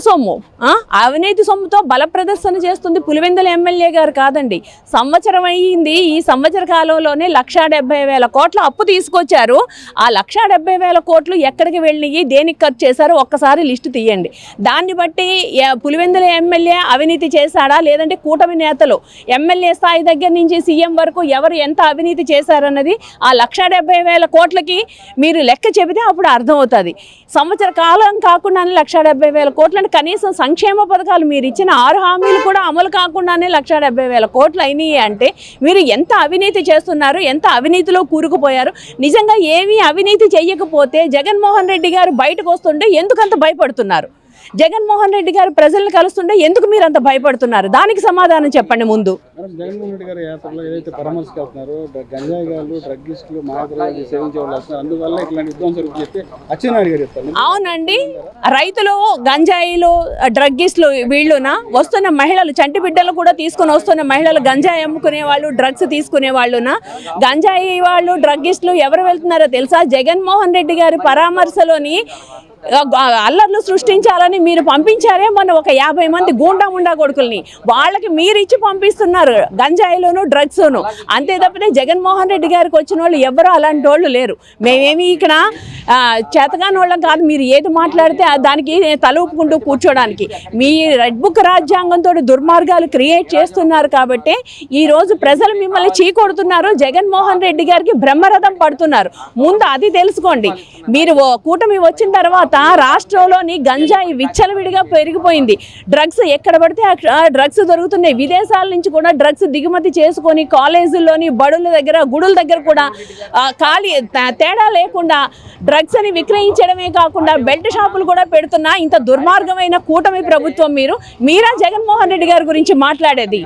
సొమ్ము అవినీతి సొమ్ముతో బల ప్రదర్శన చేస్తుంది పులివెందుల ఎమ్మెల్యే గారు కాదండి. సంవత్సరం అయ్యింది. ఈ సంవత్సర కాలంలోనే 1,70,000 కోట్ల అప్పు తీసుకొచ్చారు. ఆ 1,70,000 కోట్లు ఎక్కడికి వెళ్ళినాయి, దేనికి ఖర్చు చేశారో ఒక్కసారి లిస్టు తీయండి. దాన్ని బట్టి పులివెందుల ఎమ్మెల్యే అవినీతి చేశాడా, లేదంటే కూటమి నేతలు ఎమ్మెల్యే స్థాయి దగ్గర నుంచి సీఎం వరకు ఎవరు ఎంత అవినీతి చేశారన్నది ఆ 1,70,000 కోట్లకి మీరు లెక్క చెబితే అప్పుడు అర్థమవుతుంది. సంవత్సర కాలం కాకుండానే 1,70,000 కోట్ల కనీసం సంక్షేమ పథకాలు మీరు ఇచ్చిన 6 హామీలు కూడా అమలు కాకుండానే 1,70,000 కోట్లు అయినాయి అంటే మీరు ఎంత అవినీతి చేస్తున్నారు, ఎంత అవినీతిలో కూరుకుపోయారు. నిజంగా ఏమీ అవినీతి చేయకపోతే జగన్మోహన్ రెడ్డి గారు బయటకు వస్తుంటే ఎందుకంత భయపడుతున్నారు? జగన్మోహన్ రెడ్డి గారు ప్రజల్ని కలుస్తుంటే ఎందుకు మీరు అంత భయపడుతున్నారు? దానికి సమాధానం చెప్పండి ముందు. జగన్మోహన్ రెడ్డి గారు యాత్రలో ఏదైతే పరామర్శకు వెళ్తున్నారో గంజాయి గారు డ్రగ్గిస్టులు మాదకద్రవ్యాలు సేవించే వాళ్ళు వస్తున్నారు, అందువల్ల ఇట్లాంటి విధ్వంసాలు చెప్తే అచ్చెన్నాయుడు గారు చెప్తారు. అవునండి, రైతులు గంజాయిలు డ్రగ్గిస్టులు వీళ్ళున వస్తున్న మహిళలు, చంటి బిడ్డలు కూడా తీసుకుని వస్తున్న మహిళలు, గంజాయి అమ్ముకునే వాళ్ళు, డ్రగ్స్ తీసుకునే వాళ్ళున గంజాయి వాళ్ళు డ్రగ్గిస్టులు ఎవరు వెళ్తున్నారో తెలుసా? జగన్మోహన్ రెడ్డి గారి పరామర్శలోని అల్లర్లు సృష్టించాలని మీరు పంపించారే మొన్న ఒక 50 మంది గూండా కొడుకుల్ని, వాళ్ళకి మీరు ఇచ్చి పంపిస్తున్నారు గంజాయిలోను డ్రగ్స్ను. అంతే తప్పితే జగన్మోహన్ రెడ్డి గారికి వచ్చిన వాళ్ళు ఎవరు అలాంటి వాళ్ళు లేరు. మేమేమి ఇక్కడ చేతగాని వాళ్ళం కాదు. మీరు ఏది మాట్లాడితే దానికి తలూపుకుంటూ కూర్చోడానికి. మీ రెడ్ బుక్ రాజ్యాంగంతో దుర్మార్గాలు క్రియేట్ చేస్తున్నారు కాబట్టి ఈరోజు ప్రజలు మిమ్మల్ని చీకొడుతున్నారు. జగన్మోహన్ రెడ్డి గారికి బ్రహ్మరథం పడుతున్నారు. ముందు అది తెలుసుకోండి. మీరు కూటమి వచ్చిన తర్వాత రాష్ట్రంలోని గంజాయి విచ్చలవిడిగా పెరిగిపోయింది. డ్రగ్స్ ఎక్కడ పడితే డ్రగ్స్ దొరుకుతున్నాయి. విదేశాల నుంచి కూడా డ్రగ్స్ దిగుమతి చేసుకొని కాలేజీల్లోని, బడుల దగ్గర, గుడుల దగ్గర కూడా ఖాళీ తేడా లేకుండా డ్రగ్స్ అని విక్రయించడమే కాకుండా బెల్ట్ షాపులు కూడా పెడుతున్నా ఇంత దుర్మార్గమైన కూటమి ప్రభుత్వం మీరా జగన్మోహన్ రెడ్డి గారి గురించి మాట్లాడేది?